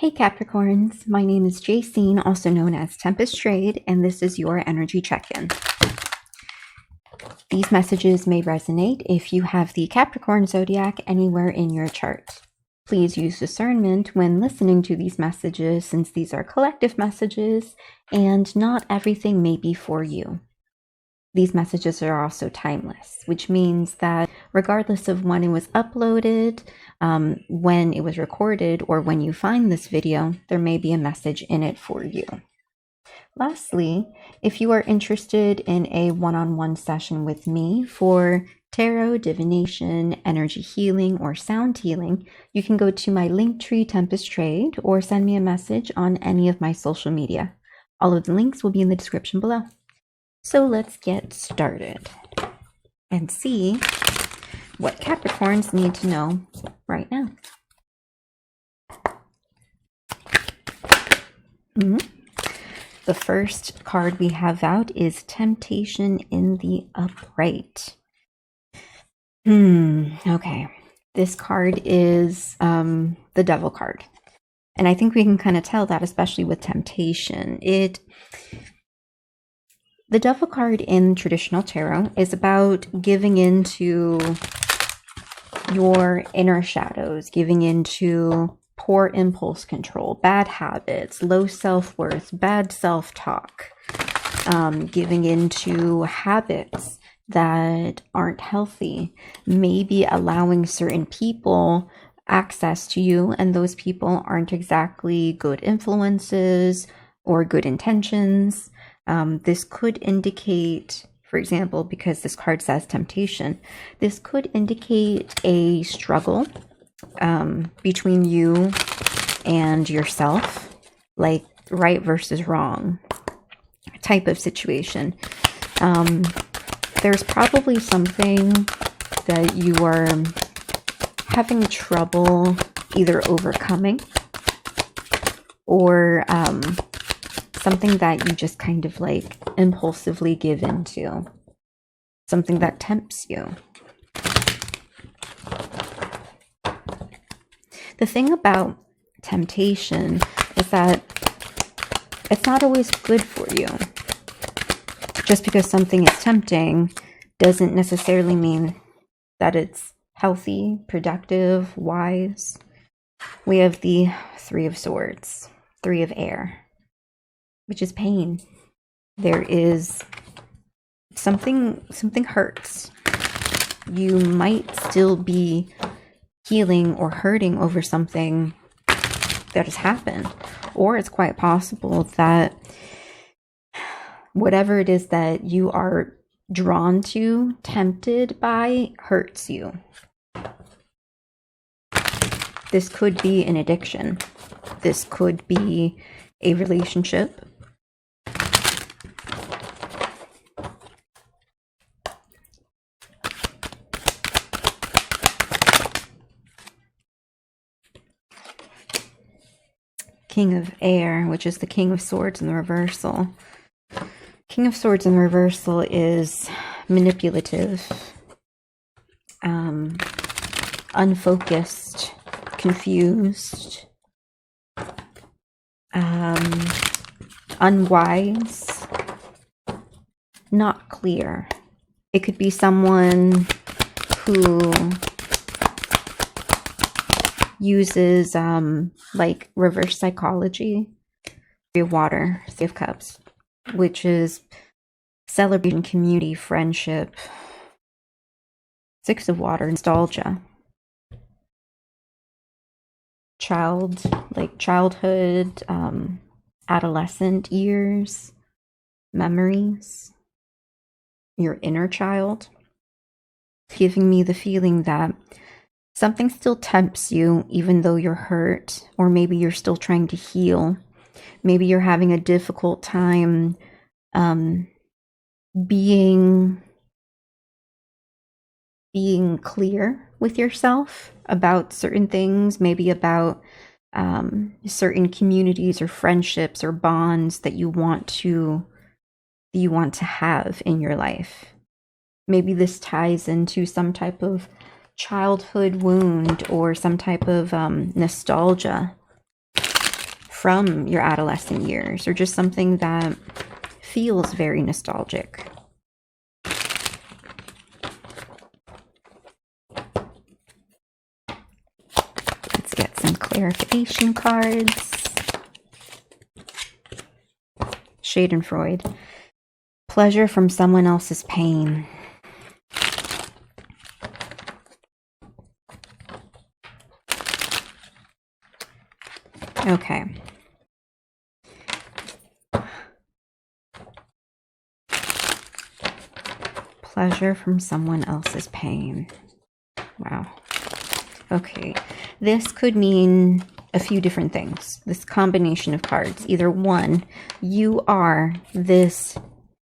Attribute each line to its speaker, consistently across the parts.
Speaker 1: Hey Capricorns, my name is Jacine, also known as Tempest Trade, and this is your energy check-in. These messages may resonate if you have the Capricorn Zodiac anywhere in your chart. Please use discernment when listening to these messages, since these are collective messages and not everything may be for you. These messages are also timeless, which means that regardless of when it was uploaded, when it was recorded, or when you find this video, there may be a message in it for you. Lastly, if you are interested in a one-on-one session with me for tarot, divination, energy healing, or sound healing, you can go to my Linktree Tempest Trade or send me a message on any of my social media. All of the links will be in the description below. So let's get started and see what Capricorns need to know right now. The first card we have out is Temptation in the Upright. Okay. This card is the Devil card. And I think we can kind of tell that, especially with temptation. The Devil card in traditional tarot is about giving into your inner shadows, giving into poor impulse control, bad habits, low self-worth, bad self-talk, giving into habits that aren't healthy, maybe allowing certain people access to you, and those people aren't exactly good influences or good intentions. This could indicate, for example, because this card says temptation, this could indicate a struggle between you and yourself, like right versus wrong type of situation. There's probably something that you are having trouble either overcoming or something that you just kind of like impulsively give into, something that tempts you. The thing about temptation is that it's not always good for you. Just because something is tempting doesn't necessarily mean that it's healthy, productive, wise. We have the Three of Swords, Three of Air, which is pain. There is something hurts. You might still be healing or hurting over something that has happened, or it's quite possible that whatever it is that you are drawn to, tempted by, hurts you. This could be an addiction. This could be a relationship. King of Air, which is the King of Swords in the reversal. King of Swords in the reversal is manipulative, unfocused, confused, unwise, not clear. It could be someone who uses like reverse psychology. Three of Water, Three of Cups, which is celebration, community, friendship. Six of Water, nostalgia. Childhood, adolescent years, memories, your inner child, giving me the feeling that something still tempts you even though you're hurt, or maybe you're still trying to heal. Maybe you're having a difficult time being clear with yourself about certain things, maybe about certain communities or friendships or bonds that you want to have in your life. Maybe this ties into some type of childhood wound or some type of nostalgia from your adolescent years, or just something that feels very nostalgic. Let's get some clarification cards. Schadenfreude. Pleasure from someone else's pain. Okay. Pleasure from someone else's pain. Wow. Okay. This could mean a few different things. This combination of cards. Either one, you are this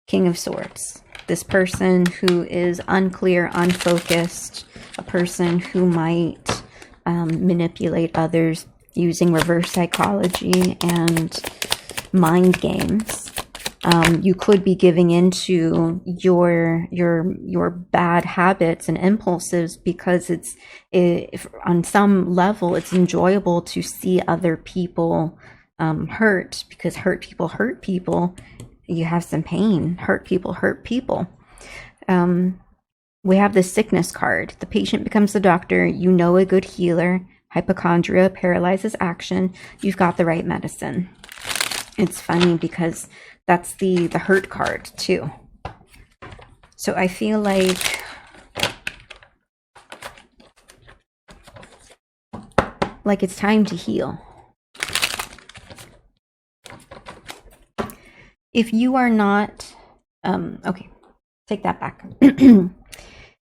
Speaker 1: King of Swords. This person who is unclear, unfocused. A person who might manipulate others using reverse psychology and mind games. You could be giving into your bad habits and impulses because on some level it's enjoyable to see other people hurt, because hurt people. You have some pain. Hurt people. We have the sickness card. The patient becomes the doctor. You know a good healer. Hypochondria paralyzes action. You've got the right medicine. It's funny because that's the hurt card too. So I feel like it's time to heal. If you are not, okay, take that back.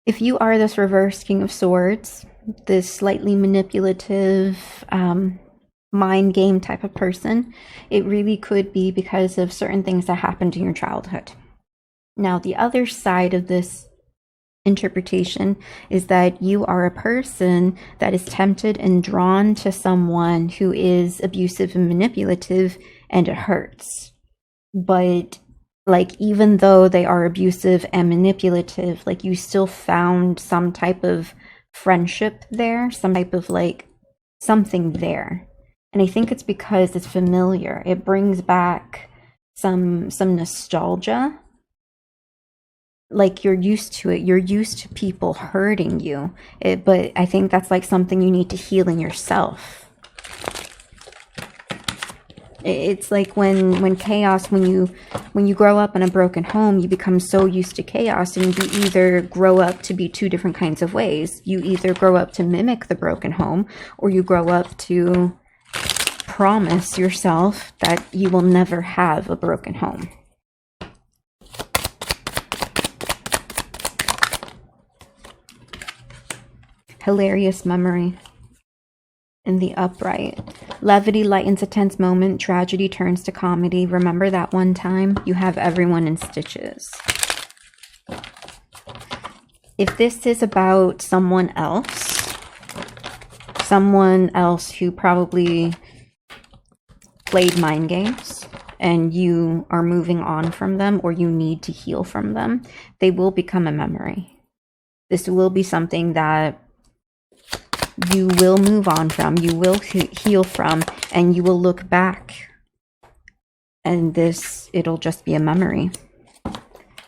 Speaker 1: If you are this reverse King of Swords, this slightly manipulative, mind game type of person, it really could be because of certain things that happened in your childhood. Now, the other side of this interpretation is that you are a person that is tempted and drawn to someone who is abusive and manipulative, and it hurts. But like, even though they are abusive and manipulative, like, you still found some type of friendship there, some type of like something there. And I think it's because it's familiar. It brings back some nostalgia. Like, you're used to it. You're used to people hurting you. But I think that's like something you need to heal in yourself. It's like when chaos, when you grow up in a broken home, you become so used to chaos, and you either grow up to be two different kinds of ways. You either grow up to mimic the broken home, or you grow up to promise yourself that you will never have a broken home. Hilarious memory. In the upright. Levity lightens a tense moment. Tragedy turns to comedy. Remember that one time? You have everyone in stitches. If this is about someone else who probably played mind games, and you are moving on from them, or you need to heal from them, they will become a memory. This will be something that you will move on from, you will heal from, and you will look back, and it'll just be a memory.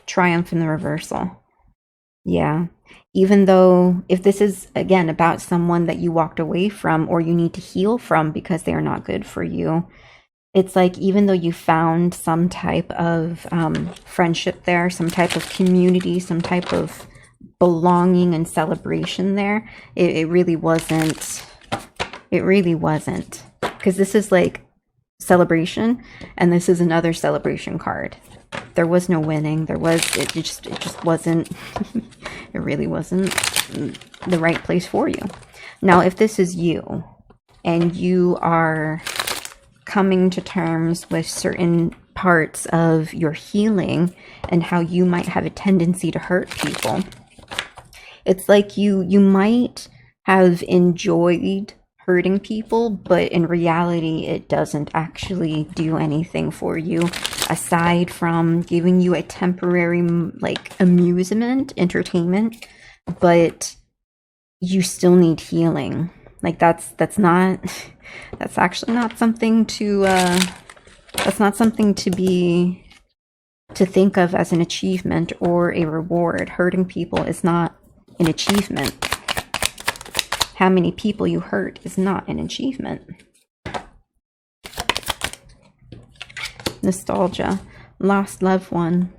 Speaker 1: Triumph in the reversal. Yeah. Even though, if this is, again, about someone that you walked away from, or you need to heal from because they are not good for you, it's like, even though you found some type of friendship there, some type of community, some type of belonging and celebration there, it really wasn't. Because this is like celebration, and this is another celebration card. There was no winning. It just wasn't. It really wasn't the right place for you. Now, if this is you, and you are coming to terms with certain parts of your healing and how you might have a tendency to hurt people, it's like you might have enjoyed hurting people, but in reality, it doesn't actually do anything for you aside from giving you a temporary, like, amusement, entertainment, but you still need healing. Like that's actually not something to that's not something to think of as an achievement or a reward. Hurting people is not an achievement. How many people you hurt is not an achievement. Nostalgia, lost loved one,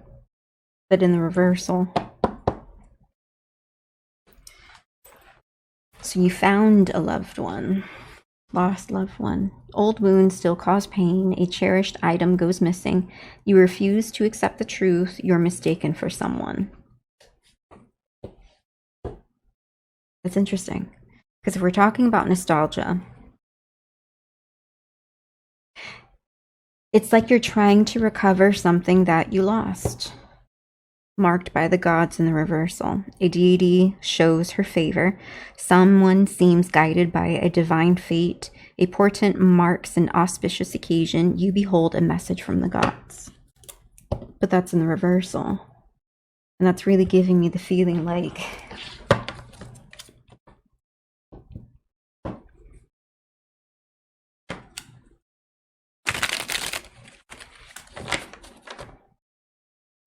Speaker 1: but in the reversal. So you found a loved one, lost loved one. Old wounds still cause pain. A cherished item goes missing. You refuse to accept the truth. You're mistaken for someone. That's interesting. Because if we're talking about nostalgia, it's like you're trying to recover something that you lost. Marked by the gods in the reversal. A deity shows her favor. Someone seems guided by a divine fate. A portent marks an auspicious occasion. You behold a message from the gods. But that's in the reversal. And that's really giving me the feeling like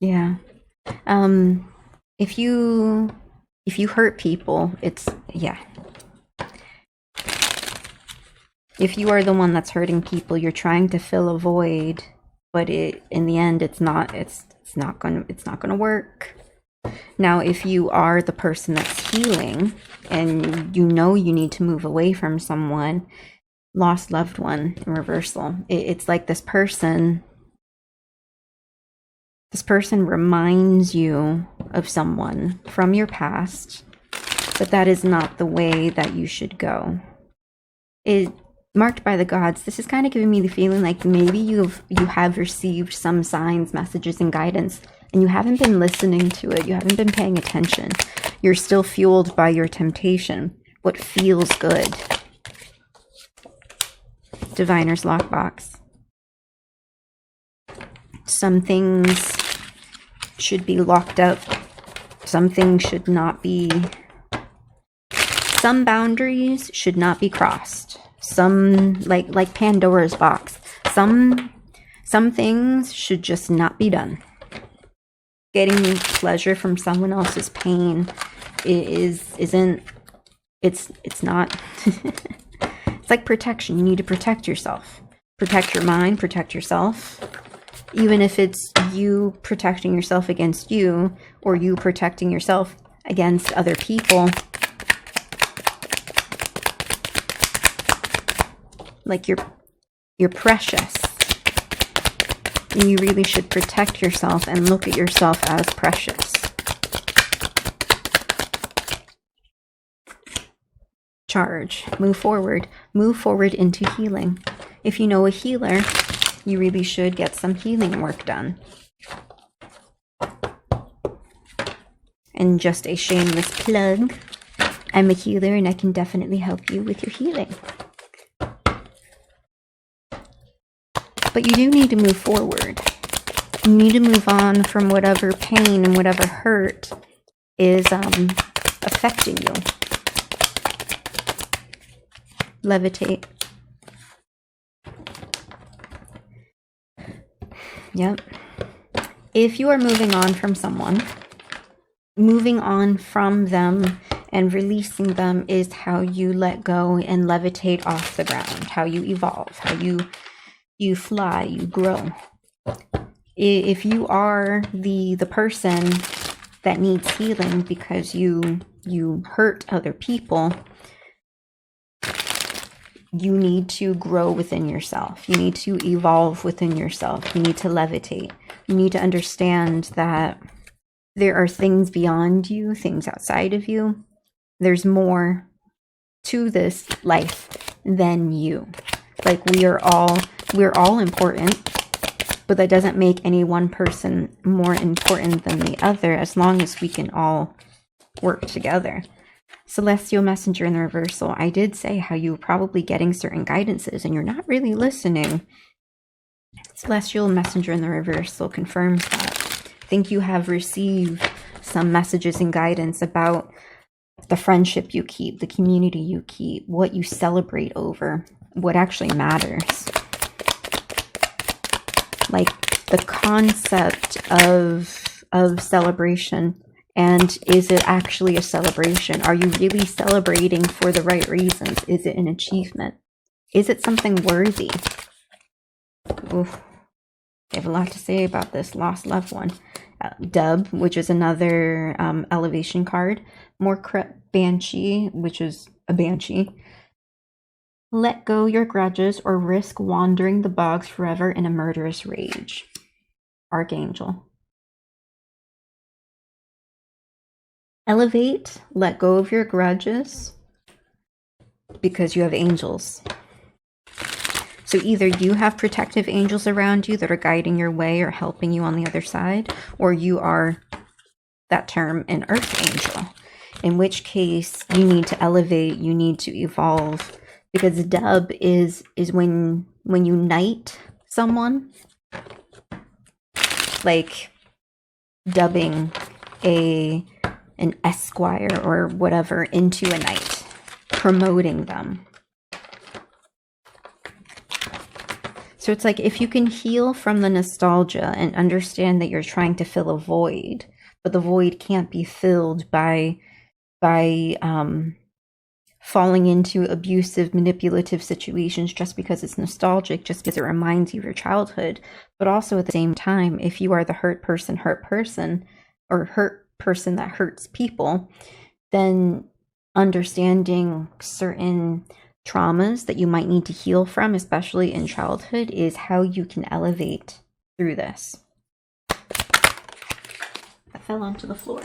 Speaker 1: yeah. If you hurt people, it's, yeah. If you are the one that's hurting people, you're trying to fill a void, but in the end, it's not gonna work. Now, if you are the person that's healing and you know you need to move away from someone, lost loved one in reversal, it's like this person reminds you of someone from your past, but that is not the way that you should go. Marked by the gods, this is kind of giving me the feeling like maybe you have received some signs, messages, and guidance, and you haven't been listening to it. You haven't been paying attention. You're still fueled by your temptation, what feels good. Diviner's lockbox. Some things should be locked up. Some things should not be. Some boundaries should not be crossed. Some, like Pandora's box. Some things should just not be done. Getting pleasure from someone else's pain isn't. It's not. It's like protection. You need to protect yourself. Protect your mind. Protect yourself. Even if it's you protecting yourself against you, or you protecting yourself against other people. Like you're precious. And you really should protect yourself and look at yourself as precious. Charge. Move forward. Move forward into healing. If you know a healer, you really should get some healing work done. And just a shameless plug, I'm a healer and I can definitely help you with your healing. But you do need to move forward. You need to move on from whatever pain and whatever hurt is affecting you. Levitate. Yep. If you are moving on from someone, moving on from them and releasing them is how you let go and levitate off the ground, how you evolve, how you fly, you grow. If you are the person that needs healing because you hurt other people, you need to grow within yourself. You need to evolve within yourself. You need to levitate. You need to understand that there are things beyond you, things outside of you. There's more to this life than you. Like we're all important, but that doesn't make any one person more important than the other as long as we can all work together. Celestial messenger in the reversal. I did say how you're probably getting certain guidances and you're not really listening. Celestial messenger in the reversal confirms that. I think you have received some messages and guidance about the friendship you keep, the community you keep, what you celebrate over, what actually matters. Like the concept of celebration. And is it actually a celebration? Are you really celebrating for the right reasons? Is it an achievement? Is it something worthy? Oof. I have a lot to say about this lost loved one. Dub, which is another elevation card. Morkrep Banshee, which is a banshee. Let go your grudges or risk wandering the bogs forever in a murderous rage. Archangel. Elevate, let go of your grudges, because you have angels. So either you have protective angels around you that are guiding your way or helping you on the other side, or you are, that term, an earth angel. In which case, you need to elevate, you need to evolve, because dub is when you knight someone, like dubbing an esquire or whatever into a knight, promoting them. So it's like if you can heal from the nostalgia and understand that you're trying to fill a void, but the void can't be filled by falling into abusive, manipulative situations just because it's nostalgic, just because it reminds you of your childhood. But also at the same time, if you are the hurt person, or hurt person that hurts people, then understanding certain traumas that you might need to heal from, especially in childhood, is how you can elevate through this. I fell onto the floor.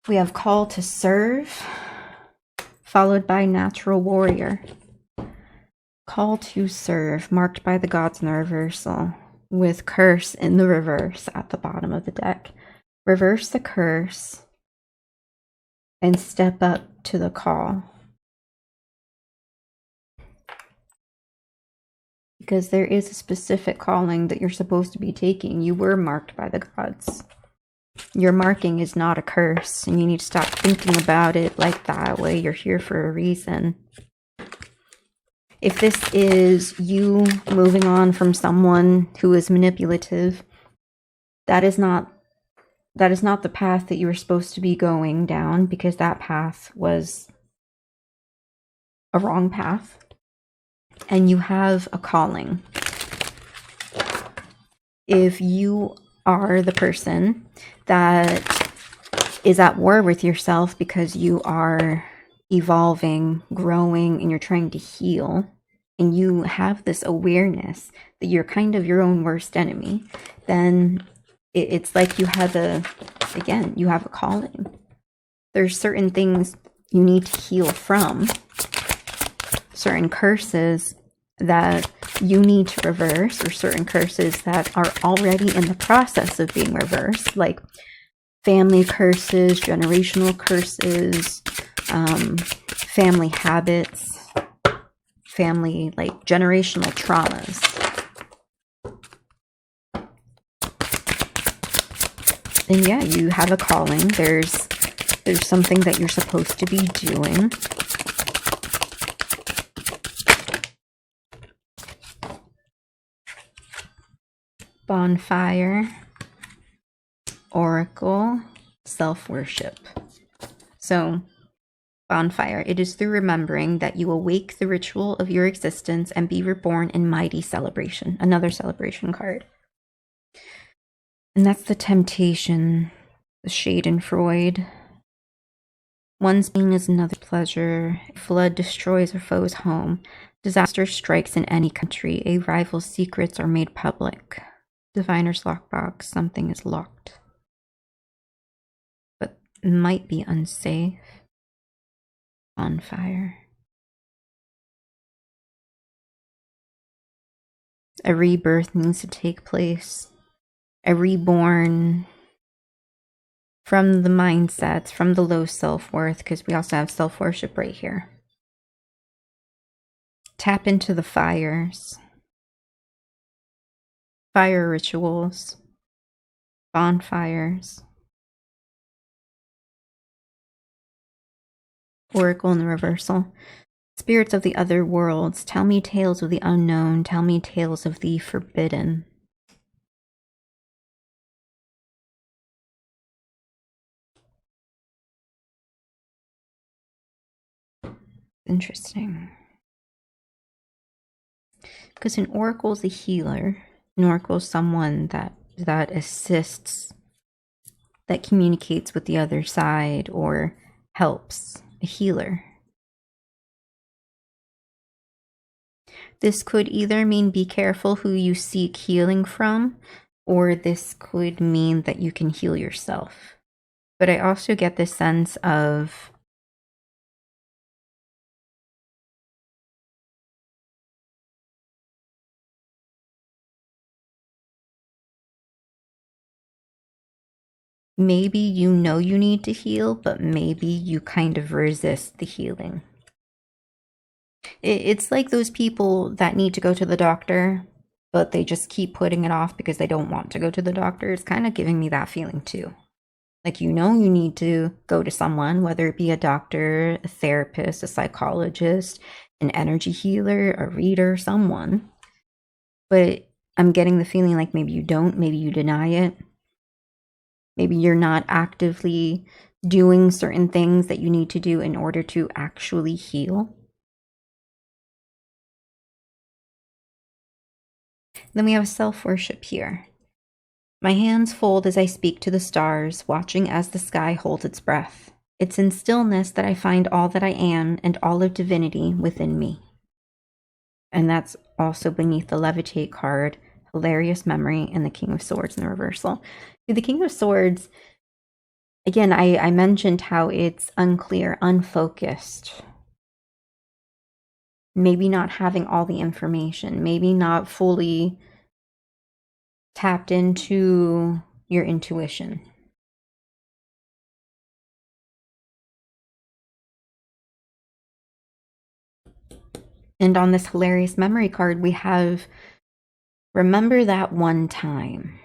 Speaker 1: We have call to serve, followed by natural warrior. Call to serve, marked by the gods in the reversal, with curse in the reverse at the bottom of the deck. Reverse the curse and step up to the call. Because there is a specific calling that you're supposed to be taking. You were marked by the gods. Your marking is not a curse, and you need to stop thinking about it like that way. You're here for a reason. If this is you moving on from someone who is manipulative, that is not the path that you were supposed to be going down, because that path was a wrong path. And you have a calling. If you are the person that is at war with yourself because you are evolving, growing, and you're trying to heal, and you have this awareness that you're kind of your own worst enemy, then it's like you have a calling. There's certain things you need to heal from, certain curses that you need to reverse, or certain curses that are already in the process of being reversed, like family curses, generational curses, family habits, family, like generational traumas. And yeah, you have a calling. There's something that you're supposed to be doing. Bonfire, oracle, self-worship. So, bonfire. It is through remembering that you awake the ritual of your existence and be reborn in mighty celebration. Another celebration card. And that's the temptation, the Schadenfreude. One's pain is another pleasure. A flood destroys a foe's home. Disaster strikes in any country. A rival's secrets are made public. Diviner's lockbox. Something is locked, but might be unsafe. Bonfire. A rebirth needs to take place. A reborn from the mindsets, from the low self-worth, because we also have self-worship right here. Tap into the fires. Fire rituals. Bonfires. Oracle in the reversal. Spirits of the other worlds, tell me tales of the unknown, tell me tales of the forbidden. Interesting. Because an oracle is a healer. An oracle is someone that assists, that communicates with the other side or helps. A healer. This could either mean be careful who you seek healing from, or this could mean that you can heal yourself. But I also get this sense of maybe you know you need to heal, but maybe you kind of resist the healing. It's like those people that need to go to the doctor, but they just keep putting it off because they don't want to go to the doctor. It's kind of giving me that feeling too. Like, you know, you need to go to someone, whether it be a doctor, a therapist, a psychologist, an energy healer, a reader, someone. But I'm getting the feeling like maybe you don't, maybe you deny it. Maybe you're not actively doing certain things that you need to do in order to actually heal. Then we have self-worship here. My hands fold as I speak to the stars, watching as the sky holds its breath. It's in stillness that I find all that I am and all of divinity within me. And that's also beneath the Levitate card, Hilarious Memory, and the King of Swords in the reversal. The King of Swords, again, I mentioned how it's unclear, unfocused. Maybe not having all the information, maybe not fully tapped into your intuition. And on this Hilarious Memory card, we have remember that one time.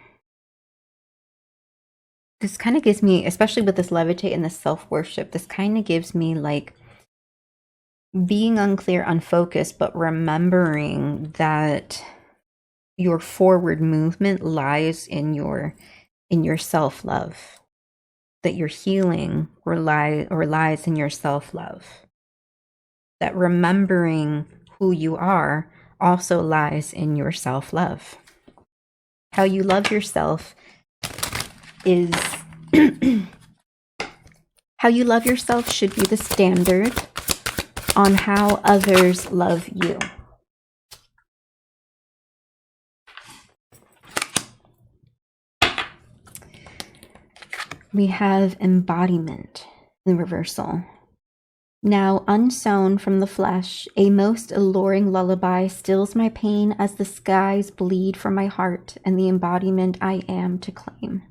Speaker 1: This kind of gives me, especially with this levitate and this self-worship, this kind of gives me like being unclear, unfocused, but remembering that your forward movement lies in your self-love, that your healing lies in your self-love, that remembering who you are also lies in your self-love. How you love yourself is how you love yourself should be the standard on how others love you. We have embodiment, the reversal. Now unsown from the flesh, a most alluring lullaby stills my pain as the skies bleed from my heart and the embodiment I am to claim.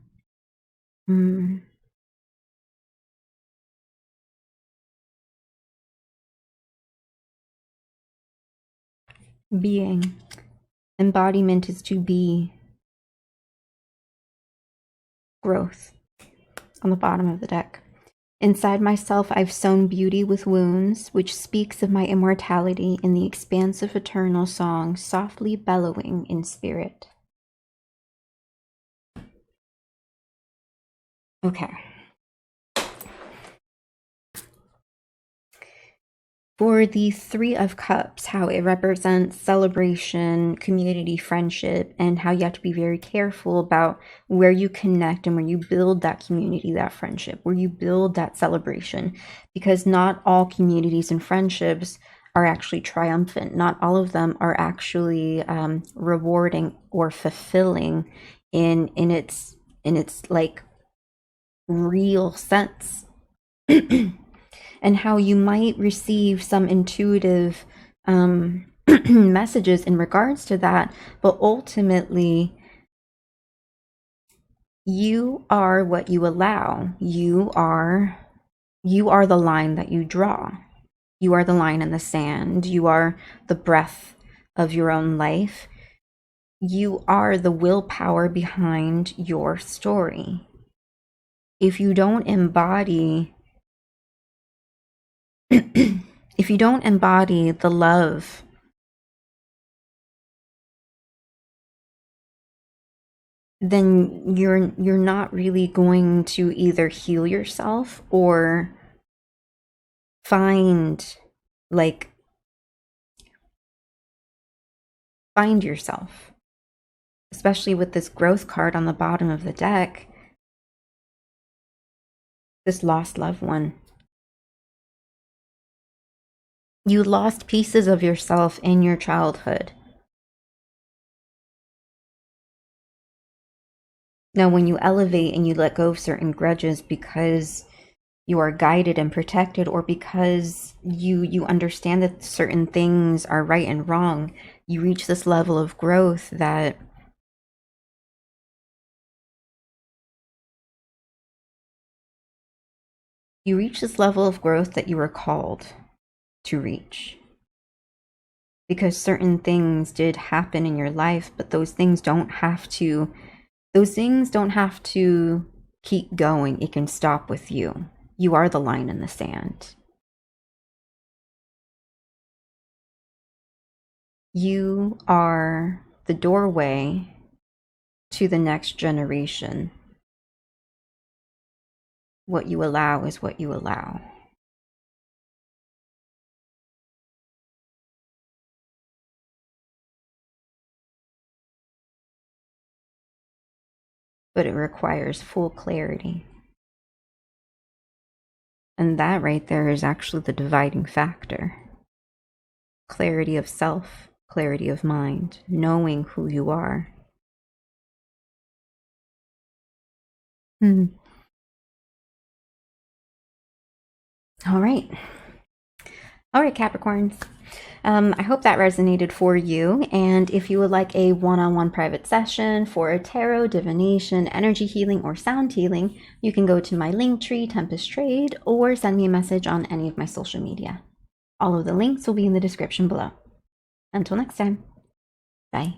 Speaker 1: Being. Embodiment is to be. Growth. On the bottom of the deck. Inside myself I've sown beauty with wounds, which speaks of my immortality in the expansive eternal song, softly bellowing in spirit. Okay. For the Three of Cups, how it represents celebration, community, friendship, and how you have to be very careful about where you connect and where you build that community, that friendship, where you build that celebration. Because not all communities and friendships are actually triumphant. Not all of them are actually rewarding or fulfilling in its like real sense. And how you might receive some intuitive messages in regards to that, but ultimately you are what you allow. You are the line that you draw. You are the line in the sand. You are the breath of your own life. You are the willpower behind your story. If you don't embody if you don't embody the love, then you're not really going to either heal yourself or find yourself. Especially with this growth card on the bottom of the deck, this lost loved one. You lost pieces of yourself in your childhood. Now, when you elevate and you let go of certain grudges because you are guided and protected, or because you understand that certain things are right and wrong, you reach this level of growth that you were called to reach. Because certain things did happen in your life, but those things don't have to keep going. It can stop with you. You are the line in the sand. You are the doorway to the next generation. What you allow is what you allow. But it requires full clarity. And that right there is actually the dividing factor. Clarity of self, clarity of mind, knowing who you are. All right, Capricorns. I hope that resonated for you. And if you would like a one-on-one private session for a tarot, divination, energy healing, or sound healing, you can go to my Linktree, Tempest Trade, or send me a message on any of my social media. All of the links will be in the description below. Until next time, bye.